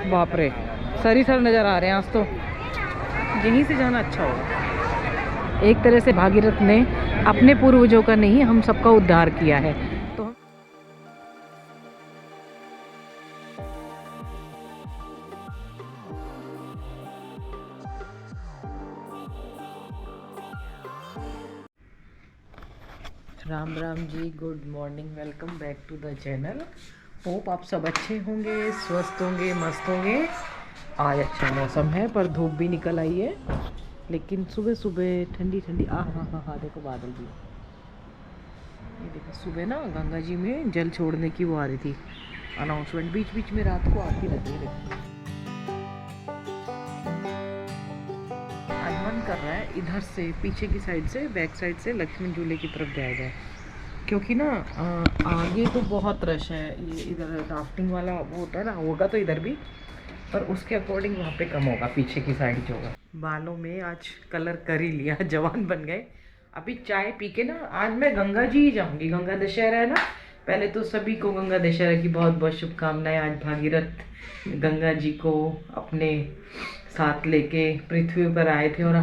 बाप रे, सर ही सर नज़र आ रहे हैं आज तो। यहीं से जाना अच्छा होगा। एक तरह से भागीरथ ने अपने पूर्वजों का नहीं, हम सबका उद्धार किया है। तो Ram Ram ji, good morning, welcome back to the channel. Hope आप सब अच्छे होंगे, स्वस्थ होंगे, मस्त होंगे। आज अच्छा मौसम है पर धूप भी निकल आई है, लेकिन सुबह सुबह ठंडी ठंडी हाँ देखो बादल भी। ये देखो सुबह ना गंगा जी में जल छोड़ने की वो आ रही थी अनाउंसमेंट, बीच बीच में रात को आती रहती है। देखो आज मन कर रहा है इधर से पीछे की साइड से, बैक साइड से लक्ष्मण झूले की तरफ जाया जाए, क्योंकि ना आगे तो बहुत रश है। ये इधर राफ्टिंग वाला वो होता है ना, होगा तो इधर भी, पर उसके अकॉर्डिंग वहाँ पे कम होगा, पीछे की साइड जो होगा। बालों में आज कलर कर ही लिया, जवान बन गए। अभी चाय पी के ना आज मैं गंगा जी ही जाऊँगी। गंगा दशहरा है ना, पहले तो सभी को गंगा दशहरा की बहुत बहुत शुभकामनाएं। आज भागीरथ गंगा जी को अपने साथ लेके पृथ्वी पर आए थे और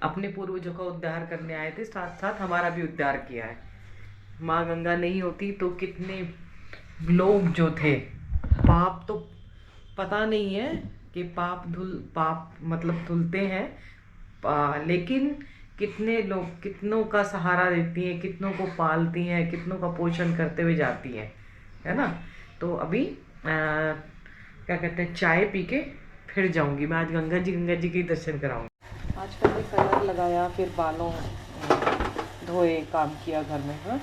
अपने पूर्वजों का उद्धार करने आए थे, साथ साथ हमारा भी उद्धार किया है। माँ गंगा नहीं होती तो कितने लोग जो थे, पाप तो पता नहीं है कि पाप मतलब धुलते हैं, लेकिन कितने लोग कितनों का सहारा देती हैं, कितनों को पालती हैं, कितनों का पोषण करते हुए जाती हैं, है ना। तो अभी क्या कहते हैं, चाय पी के फिर जाऊंगी मैं। आज गंगा जी के दर्शन कराऊंगी। आज पहले कलर लगाया, फिर बालों धोए, काम किया घर में। हाँ,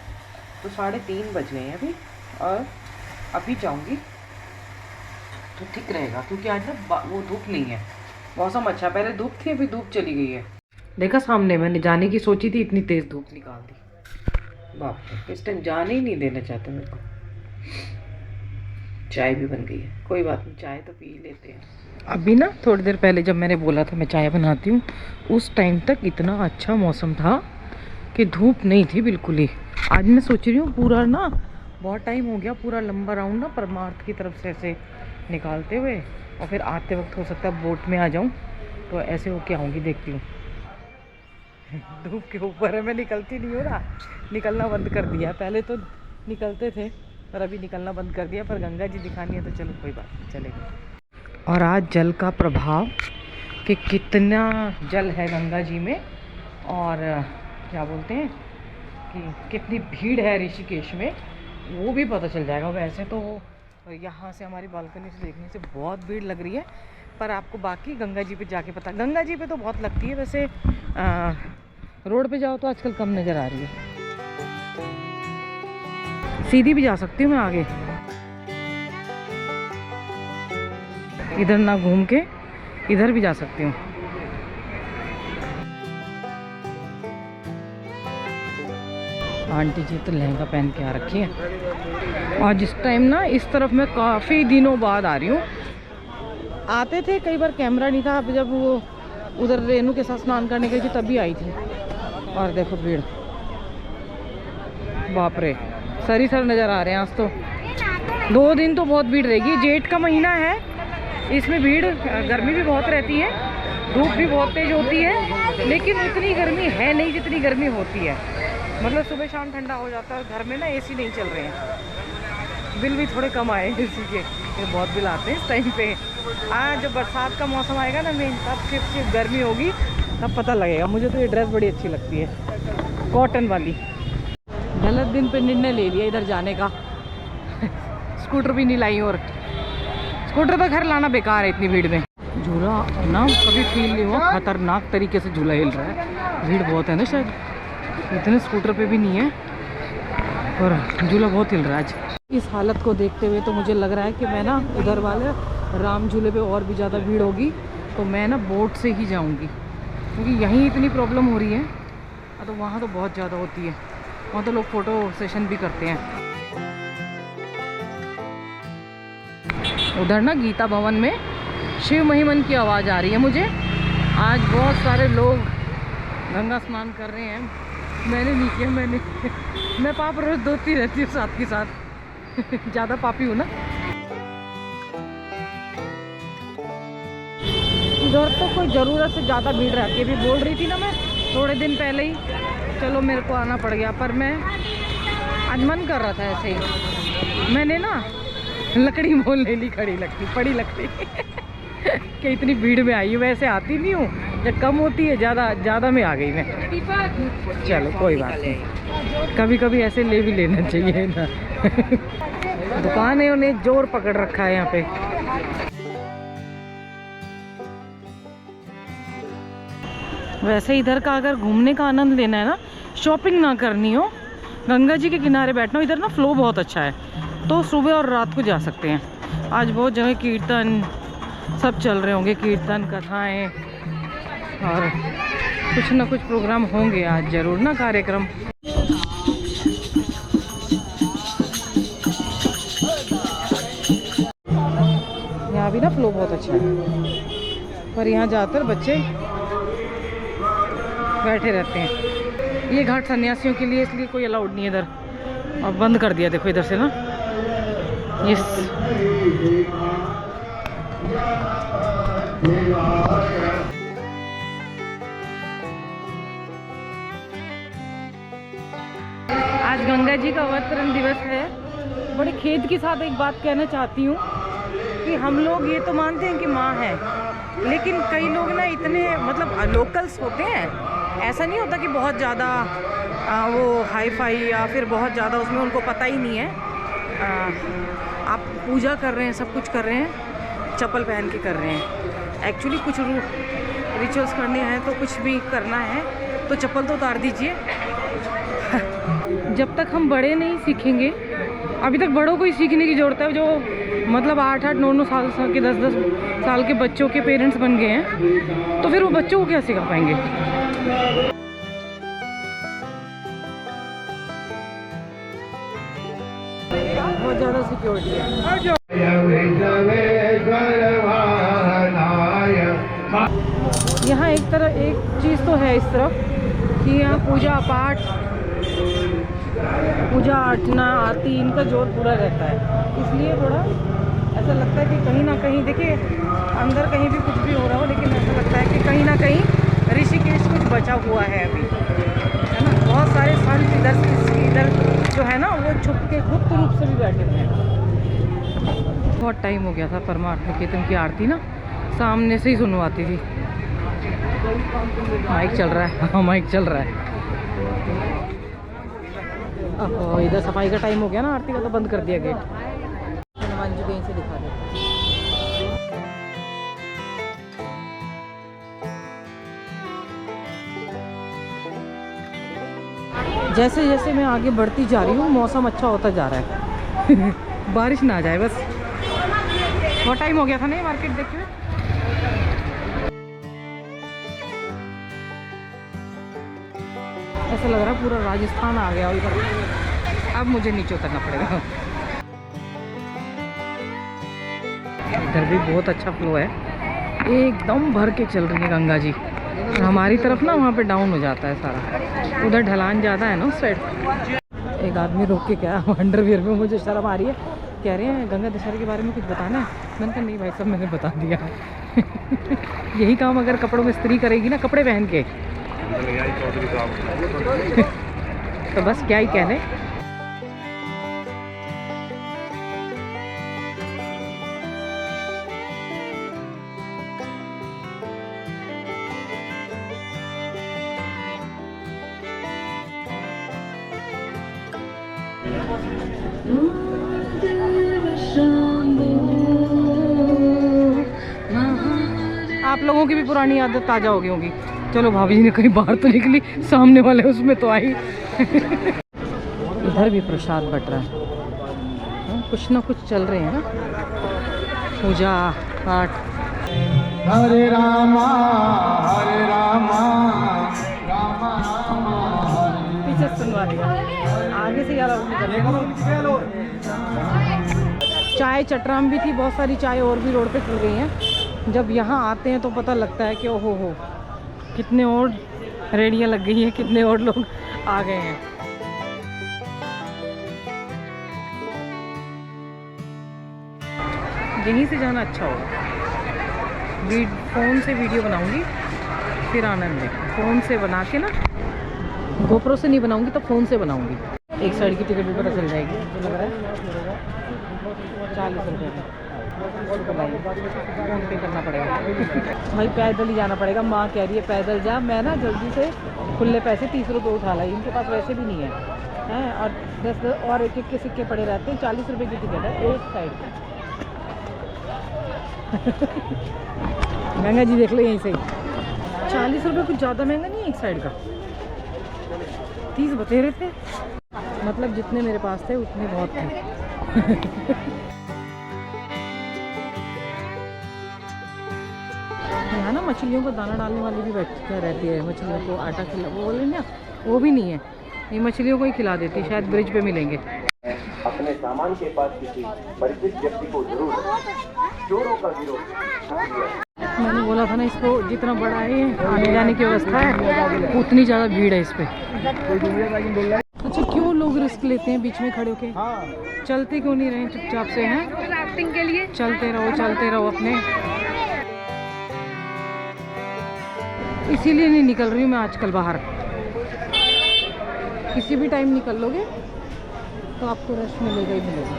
तो 3:30 बज गए हैं अभी, और अभी जाऊंगी तो ठीक रहेगा, क्योंकि आज ना वो धूप नहीं है, मौसम अच्छा। पहले धूप थी, अभी धूप चली गई है। देखा सामने, मैंने जाने की सोची थी, इतनी तेज धूप निकाल दी। बाप रे, इस टाइम जाने ही नहीं देना चाहते मेरे को। चाय भी बन गई है, कोई बात नहीं, चाय तो पी लेते हैं। अभी ना थोड़ी देर पहले जब मैंने बोला था मैं चाय बनाती हूँ, उस टाइम तक इतना अच्छा मौसम था कि धूप नहीं थी बिल्कुल ही। आज मैं सोच रही हूँ पूरा ना, बहुत टाइम हो गया, पूरा लंबा राउंड ना परमार्थ की तरफ से ऐसे निकालते हुए, और फिर आते वक्त हो सकता है बोट में आ जाऊँ, तो ऐसे होके आऊँगी। देखती हूँ धूप के ऊपर है, मैं निकलती नहीं हूँ ना, निकलना बंद कर दिया। पहले तो निकलते थे पर अभी निकलना बंद कर दिया, पर गंगा जी दिखानी है तो चलो कोई बात नहीं, चलेगा। और आज जल का प्रभाव कि कितना जल है गंगा जी में, और क्या बोलते हैं कि कितनी भीड़ है ऋषिकेश में, वो भी पता चल जाएगा। वैसे तो यहाँ से हमारी बालकनी से देखने से बहुत भीड़ लग रही है, पर आपको बाकी गंगा जी पे जाके पता। गंगा जी पे तो बहुत लगती है, वैसे रोड पे जाओ तो आजकल कम नज़र आ रही है। सीधी भी जा सकती हूँ मैं आगे, इधर ना घूम के इधर भी जा सकती हूँ। आंटी जी तो लहंगा पहन के आ रखी है। और जिस टाइम ना इस तरफ मैं काफ़ी दिनों बाद आ रही हूँ। आते थे कई बार, कैमरा नहीं था। अब जब वो उधर रेनू के साथ स्नान करने गई थी तभी आई थी। और देखो भीड़, बाप रे, सर ही सर नज़र आ रहे हैं आज तो। 2 दिन तो बहुत भीड़ रहेगी। जेठ का महीना है, इसमें भीड़, गर्मी भी बहुत रहती है, धूप भी बहुत तेज़ होती है, लेकिन उतनी गर्मी है नहीं जितनी गर्मी होती है। मतलब सुबह शाम ठंडा हो जाता है। घर में ना एसी नहीं चल रहे हैं, बिल भी थोड़े कम आए एसी के, ये बहुत बिल आते हैं इस टाइम पे। हाँ, जब बरसात का मौसम आएगा ना मेन, तब सिर्फ गर्मी होगी, तब पता लगेगा। मुझे तो ये ड्रेस बड़ी अच्छी लगती है, कॉटन वाली। गलत दिन पे निर्णय ले लिया इधर जाने का स्कूटर भी नहीं लाई, और स्कूटर तो खैर लाना बेकार है इतनी भीड़ में। झूला ना कभी फील नहीं हुआ, खतरनाक तरीके से झूला हिल रहा है। भीड़ बहुत है ना, शायद इतने स्कूटर पे भी नहीं है, और झूला बहुत हिल रहा है आज। इस हालत को देखते हुए तो मुझे लग रहा है कि मैं ना उधर वाले राम झूले पे और भी ज़्यादा भीड़ होगी, तो मैं ना बोट से ही जाऊंगी, क्योंकि यहीं इतनी प्रॉब्लम हो रही है। तो वहाँ तो बहुत ज़्यादा होती है, वहाँ तो लोग फ़ोटो सेशन भी करते हैं। उधर ना गीता भवन में शिव महिमन की आवाज़ आ रही है मुझे। आज बहुत सारे लोग गंगा स्नान कर रहे हैं। मैंने नहीं किया, मैं पाप रोज धोती रहती हूँ साथ के साथ ज़्यादा पापी हूँ ना। इधर तो कोई ज़रूरत से ज़्यादा भीड़ रहती है। अभी बोल रही थी ना मैं थोड़े दिन पहले ही, चलो मेरे को आना पड़ गया, पर मैं आज मन कर रहा था ऐसे ही। मैंने ना लकड़ी मोल ले ली, खड़ी लगती पड़ी लकड़ी कि इतनी भीड़ में आई हूँ, वैसे आती नहीं हूँ, जब कम होती है ज़्यादा में आ गई मैं। चलो कोई बात नहीं, कभी कभी ऐसे ले भी लेना चाहिए ना दुकान है, उन्हें जोर पकड़ रखा है यहाँ पे। वैसे इधर का अगर घूमने का आनंद लेना है ना, शॉपिंग ना करनी हो, गंगा जी के किनारे बैठना हो, इधर ना फ्लो बहुत अच्छा है, तो सुबह और रात को जा सकते हैं। आज बहुत जगह कीर्तन सब चल रहे होंगे, कीर्तन कथाएं और कुछ ना कुछ प्रोग्राम होंगे आज जरूर ना, कार्यक्रम। यहाँ भी ना फ्लो बहुत अच्छा है, पर यहाँ ज़्यादातर बच्चे बैठे रहते हैं। ये घाट सन्यासियों के लिए, इसलिए कोई अलाउड नहीं है इधर, और बंद कर दिया देखो इधर से ना। यस, आज गंगा जी का अवतरण दिवस है। बड़े खेद के साथ एक बात कहना चाहती हूँ कि हम लोग ये तो मानते हैं कि माँ है, लेकिन कई लोग ना इतने मतलब लोकल्स होते हैं, ऐसा नहीं होता कि बहुत ज़्यादा वो हाई फाई या फिर बहुत ज़्यादा उसमें उनको पता ही नहीं है। आप पूजा कर रहे हैं, सब कुछ कर रहे हैं, चप्पल पहन के कर रहे हैं। एक्चुअली कुछ रिचुअल्स करने हैं तो कुछ भी करना है तो चप्पल तो उतार दीजिए जब तक हम बड़े नहीं सीखेंगे, अभी तक बड़ों को ही सीखने की ज़रूरत है, जो मतलब 8-8, 9-9 साल के 10-10 साल के बच्चों के पेरेंट्स बन गए हैं, तो फिर वो बच्चों को क्या सिखा पाएंगे। बहुत ज़्यादा सिक्योरिटी है। यहाँ एक चीज़ तो है इस तरफ कि यहाँ पूजा पाठ, पूजा अर्चना आरती, इनका जोर पूरा रहता है, इसलिए थोड़ा ऐसा लगता है कि कहीं ना कहीं, देखिए अंदर कहीं भी कुछ भी हो रहा हो, लेकिन ऐसा लगता है कि कहीं ना कहीं ऋषिकेश कुछ बचा हुआ है अभी, है ना। बहुत सारे संत इधर जो है ना, वो छुप के गुप्त रूप से भी बैठे हुए हैं। बहुत टाइम हो गया था परमार्थ निकेतन की आरती ना सामने से ही सुनवाती थी। माइक चल रहा है, हाँ माइक चल रहा है। अब इधर सफाई का टाइम हो गया ना आरती का, तो बंद कर दिया गेट। हनुमान जी कहीं से दिखा देते। जैसे जैसे मैं आगे बढ़ती जा रही हूँ, मौसम अच्छा होता जा रहा है बारिश ना आ जाए बस। बहुत टाइम हो गया था ना ये मार्केट देखे हुए। ऐसा लग रहा है पूरा राजस्थान आ गया इधर। अब मुझे नीचे उतरना पड़ेगा। इधर भी बहुत अच्छा फ्लो है, एकदम भर के चल रही है गंगा जी। और हमारी तरफ ना वहाँ पे डाउन हो जाता है सारा, उधर ढलान ज़्यादा है ना उस साइड। एक आदमी रोक के क्या अंडरवियर में, मुझे शर्म आ रही है, कह रहे हैं गंगा दशहरा के बारे में कुछ बताना है। मैंने कहा नहीं भाई साहब, मैंने बता दिया यही काम अगर कपड़ों में इस्त्री करेगी ना, कपड़े पहन के तो बस क्या ही कहने। आप लोगों की भी पुरानी आदत ताजा हो गई होगी। चलो भाभी जी ने कहीं बाहर तो निकली, सामने वाले उसमें तो आई इधर भी प्रसाद बट रहा है, कुछ ना कुछ चल रहे हैं ना, पूजा पाठ। हरे रामा रामा पीछे सुनवा देगा, आगे से यार। चाय चटराम भी थी, बहुत सारी चाय और भी रोड पे खुल गई हैं। जब यहाँ आते हैं तो पता लगता है कि ओहो हो, कितने और रेडियाँ लग गई हैं, कितने और लोग आ गए हैं। यहीं से जाना अच्छा होगा, फ़ोन से वीडियो बनाऊंगी, फिर आनंद है। फ़ोन से बना के ना, गोप्रो से नहीं बनाऊंगी तो फ़ोन से बनाऊंगी। एक साइड की टिकट भी पता चल जाएगी। मुझे लग रहा है 40 रुपये में फ़ोन पे करना पड़ेगा। भाई पैदल ही जाना पड़ेगा। माँ कह रही है पैदल जा। मैं ना जल्दी से खुले पैसे 30 रुपये उठा लाई, इनके पास वैसे भी नहीं है और 10 और एक के सिक्के पड़े रहते हैं। 40 रुपये की टिकट है एक साइड की। महंगा जी देख लो यहीं से ही। 40 रुपये कुछ ज़्यादा महंगा नहीं है एक साइड का। 30 बते रहे थे, मतलब जितने मेरे पास थे उतने बहुत थे। यहाँ ना मछलियों को दाना डालने वाली भी बैठती रहती है। मछलियों को आटा खिला, वो बोले ना, वो भी नहीं है, ये मछलियों को ही खिला देती है। शायद ब्रिज पे मिलेंगे। अपने सामान के पास किसी परिचित व्यक्ति को जरूर चोरों का गिरोह। मैंने बोला था ना इसको, जितना बड़ा है आने जाने की व्यवस्था है उतनी ज़्यादा भीड़ है इस पे। अच्छा, क्यों लोग रिस्क लेते हैं बीच में खड़े होके? चलते क्यों नहीं रहे चुपचाप से? हैं राफ्टिंग के लिए चलते रहो अपने। इसीलिए नहीं निकल रही हूँ मैं आजकल बाहर। किसी भी टाइम निकल लोगे तो आपको रश मिलेगा ही मिलेगा।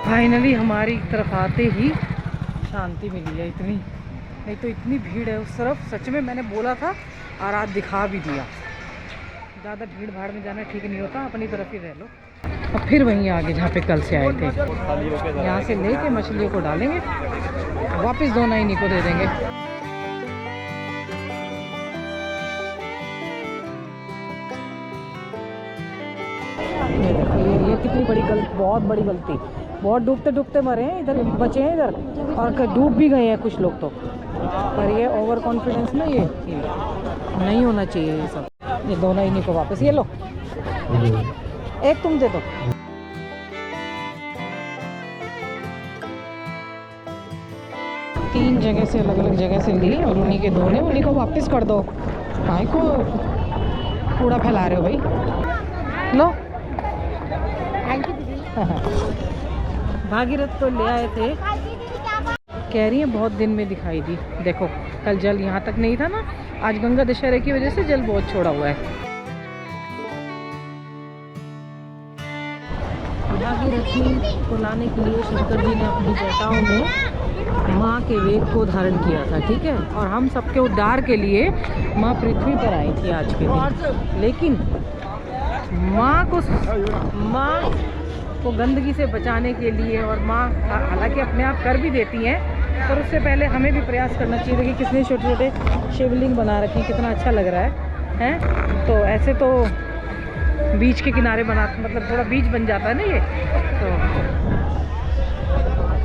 फाइनली हमारी तरफ आते ही शांति मिली है। इतनी नहीं तो इतनी भीड़ है उस तरफ। सच में मैंने बोला था और आज दिखा भी दिया। ज़्यादा भीड़ भाड़ में जाना ठीक नहीं होता, अपनी तरफ ही रह लो। और फिर वहीं आगे जहाँ पे कल से आए थे, यहाँ से लेके मछलियों को डालेंगे, वापस दोनों इन्हीं को दे देंगे। ये कितनी बड़ी गलती, बहुत बड़ी गलती। बहुत डूबते मरे हैं, इधर बचे हैं इधर, और डूब भी गए हैं कुछ लोग तो। पर ये ओवर कॉन्फिडेंस ना, ये नहीं होना चाहिए ये सब। ये दोनों इन्हीं को वापस, ये लो एक तुम दे दो। तीन जगह से, अलग अलग जगह से ली और उन्हीं के दोने, उन्हीं को वापस कर दो। काय को कूड़ा फैला रहे हो भाई? लो। भागीरथ तो ले आए थे, कह रही है बहुत दिन में दिखाई दी। देखो कल जल यहाँ तक नहीं था ना, आज गंगा दशहरे की वजह से जल बहुत छोड़ा हुआ है। भागीरथी को लाने के लिए शंकर जी ने अपनी जटाओं में माँ के वेग को धारण किया था, ठीक है। और हम सबके उद्धार के लिए माँ पृथ्वी पर आई थी आज के दिन। लेकिन माँ को गंदगी से बचाने के लिए, और माँ हालांकि अपने आप कर भी देती हैं, पर उससे पहले हमें भी प्रयास करना चाहिए। देखिए कितने छोटे छोटे शिवलिंग बना रखे हैं, कितना अच्छा लग रहा है। तो ऐसे तो बीच के किनारे बना, मतलब थोड़ा बीच बन जाता है ना ये, तो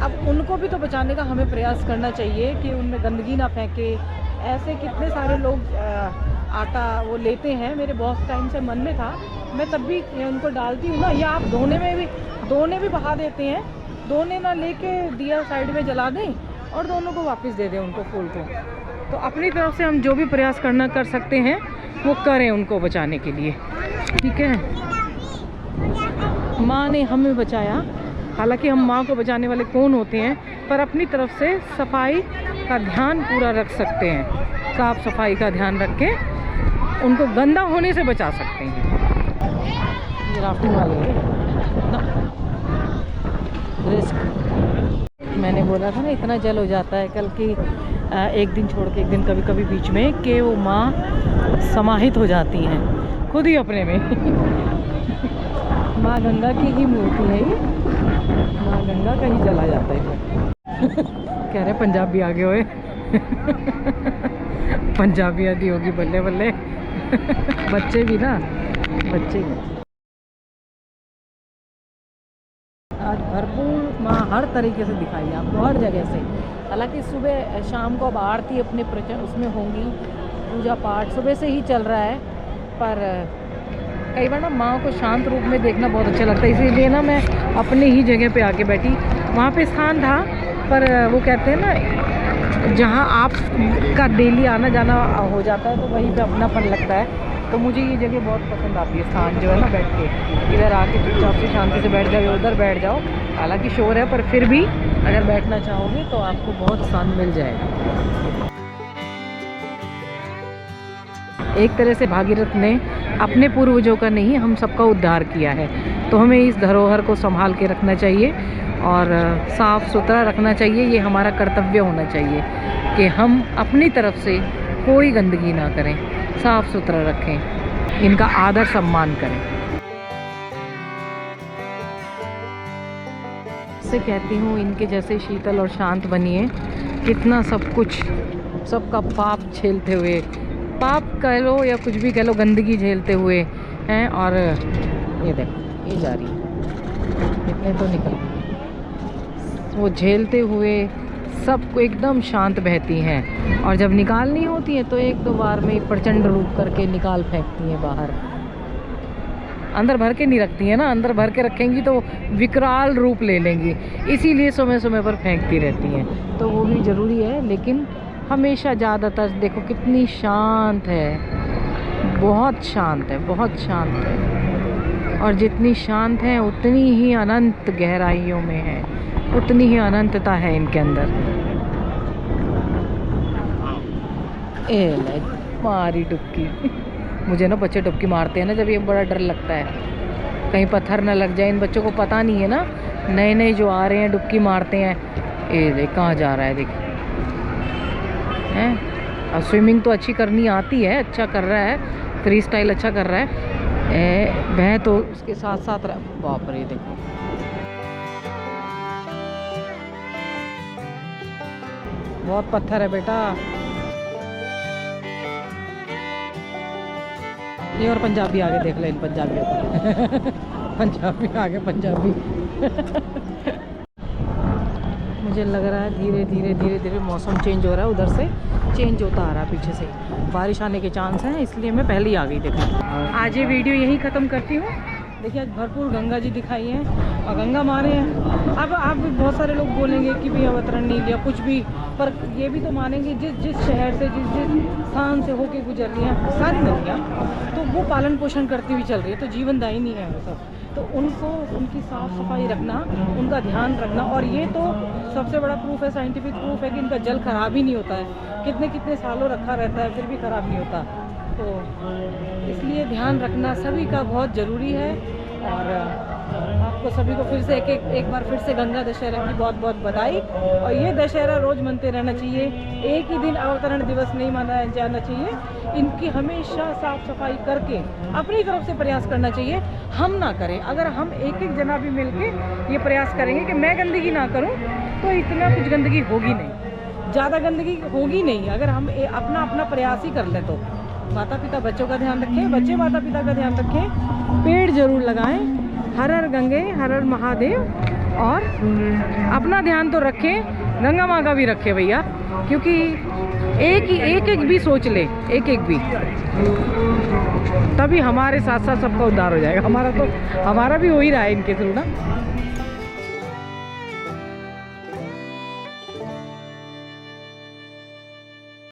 अब उनको भी तो बचाने का हमें प्रयास करना चाहिए कि उनमें गंदगी ना फेंके। ऐसे कितने सारे लोग आटा वो लेते हैं, मेरे बहुत टाइम से मन में था, मैं तब भी उनको डालती हूँ ना। या आप दोने भी बहा देते हैं, दोने ना लेके दिया साइड में जला दें और दोनों को वापस दे दें उनको, फूल को। तो अपनी तरफ से हम जो भी प्रयास कर सकते हैं वो करें उनको बचाने के लिए, ठीक है। माँ ने हमें बचाया, हालांकि हम माँ को बचाने वाले कौन होते हैं, पर अपनी तरफ से सफाई का ध्यान पूरा रख सकते हैं। साफ सफाई का ध्यान रख के उनको गंदा होने से बचा सकते हैं। ये राफ्टिंग वाले ना, रिस्क मैंने बोला था ना, इतना जल हो जाता है कल की, एक दिन छोड़ के एक दिन कभी कभी बीच में, कि वो माँ समाहित हो जाती हैं खुद ही अपने में। माँ गंगा की ही मूर्ति है ये, माँ गंगा का ही जला जाता है। कह रहे पंजाब भी आगे हुए। पंजाबी आदि होगी, बल्ले बल्ले। बच्चे भी ना, बच्चे भी। आज भरपूर माँ हर तरीके से दिखाई आपको, हर जगह से। हालांकि सुबह शाम को अब आरती अपने उसमें होंगी, पूजा पाठ सुबह से ही चल रहा है, पर कई बार ना माँ को शांत रूप में देखना बहुत अच्छा लगता है। इसीलिए ना मैं अपने ही जगह पे आके बैठी। वहाँ पे स्थान था, पर वो कहते हैं ना, जहाँ आप का डेली आना जाना हो जाता है तो वहीं पे अपनापन लगता है। तो मुझे ये जगह बहुत पसंद आती है, स्थान जो है ना बैठ के, इधर आके चुपचाप से शांति से बैठ जाओ, उधर बैठ जाओ। हालांकि शोर है पर फिर भी अगर बैठना चाहोगे तो आपको बहुत शांत मिल जाएगा। एक तरह से भागीरथ ने अपने पूर्वजों का नहीं, हम सबका उद्धार किया है, तो हमें इस धरोहर को संभाल के रखना चाहिए और साफ़ सुथरा रखना चाहिए। ये हमारा कर्तव्य होना चाहिए कि हम अपनी तरफ से कोई गंदगी ना करें, साफ़ सुथरा रखें, इनका आदर सम्मान करें। से कहती हूँ इनके जैसे शीतल और शांत बनिए। कितना सब कुछ, सबका पाप झेलते हुए, पाप कह लो या कुछ भी कह लो, गंदगी झेलते हुए हैं। और ये देखो, ये जा रही है, इतने तो निकल, वो झेलते हुए सबको एकदम शांत बहती हैं, और जब निकालनी होती है तो एक दो बार में प्रचंड रूप करके निकाल फेंकती हैं बाहर। अंदर भर के नहीं रखती हैं ना, अंदर भर के रखेंगी तो विकराल रूप ले लेंगी, इसीलिए समय समय पर फेंकती रहती हैं। तो वो भी ज़रूरी है, लेकिन हमेशा ज़्यादातर देखो कितनी शांत है, बहुत शांत है, बहुत शांत है। और जितनी शांत है उतनी ही अनंत गहराइयों में है, उतनी ही अनंतता है इनके अंदर। ए मारी डुबकी। मुझे ना बच्चे डुबकी मारते हैं ना जब, ये बड़ा डर लगता है कहीं पत्थर ना लग जाए। इन बच्चों को पता नहीं है ना, नए नए जो आ रहे हैं डुबकी मारते हैं। ए देख कहाँ जा रहा है, देखिए हैं। और स्विमिंग तो अच्छी करनी आती है, अच्छा कर रहा है, फ्री स्टाइल अच्छा कर रहा है। वह तो उसके साथ साथ बाप रे देखो, बहुत पत्थर है बेटा। ये और पंजाबी आगे देख ले, इन पंजाबियों को पंजाबी आगे, पंजाबी मुझे लग रहा है धीरे धीरे धीरे धीरे मौसम चेंज हो रहा है, उधर से चेंज होता आ रहा है, पीछे से बारिश आने के चांस हैं, इसलिए मैं पहले ही आ गई। देखो आज ये वीडियो यहीं ख़त्म करती हूँ। देखिए आज भरपूर गंगा जी दिखाई हैं और गंगा मारे हैं। अब आप बहुत सारे लोग बोलेंगे कि भैया अवतरण नहीं लिया कुछ भी, पर ये भी तो मानेंगे जिस शहर से, जिस स्थान से होके गुजर रही हैं सारी नदियाँ, तो वो पालन पोषण करती हुई चल रही है, तो जीवनदायिनी है वो सब। तो उनको, उनकी साफ़ सफाई रखना, उनका ध्यान रखना। और ये तो सबसे बड़ा प्रूफ है, साइंटिफिक प्रूफ है कि इनका जल ख़राब ही नहीं होता है, कितने कितने सालों रखा रहता है फिर भी ख़राब नहीं होता। तो इसलिए ध्यान रखना सभी का बहुत ज़रूरी है। और आपको सभी को फिर से एक बार फिर से गंगा दशहरा की बहुत बहुत बधाई। और ये दशहरा रोज़ मनते रहना चाहिए, एक ही दिन अवतरण दिवस नहीं मनाया जाना चाहिए। इनकी हमेशा साफ़ सफाई करके अपनी तरफ से प्रयास करना चाहिए। हम ना करें, अगर हम एक एक जना भी मिल के ये प्रयास करेंगे कि मैं गंदगी ना करूँ, तो इतना कुछ गंदगी होगी नहीं, ज़्यादा गंदगी होगी नहीं। अगर हम अपना अपना प्रयास ही कर लें तो माता पिता बच्चों का ध्यान रखें, बच्चे माता पिता का ध्यान रखें, पेड़ जरूर लगाएं। हर हर गंगे, हर हर महादेव। और अपना ध्यान तो रखें, गंगा माँ का भी रखें भैया, क्योंकि एक भी सोच ले, एक भी, तभी हमारे साथ साथ सबका उद्धार हो जाएगा। हमारा भी हो ही रहा है इनके थ्रू ना।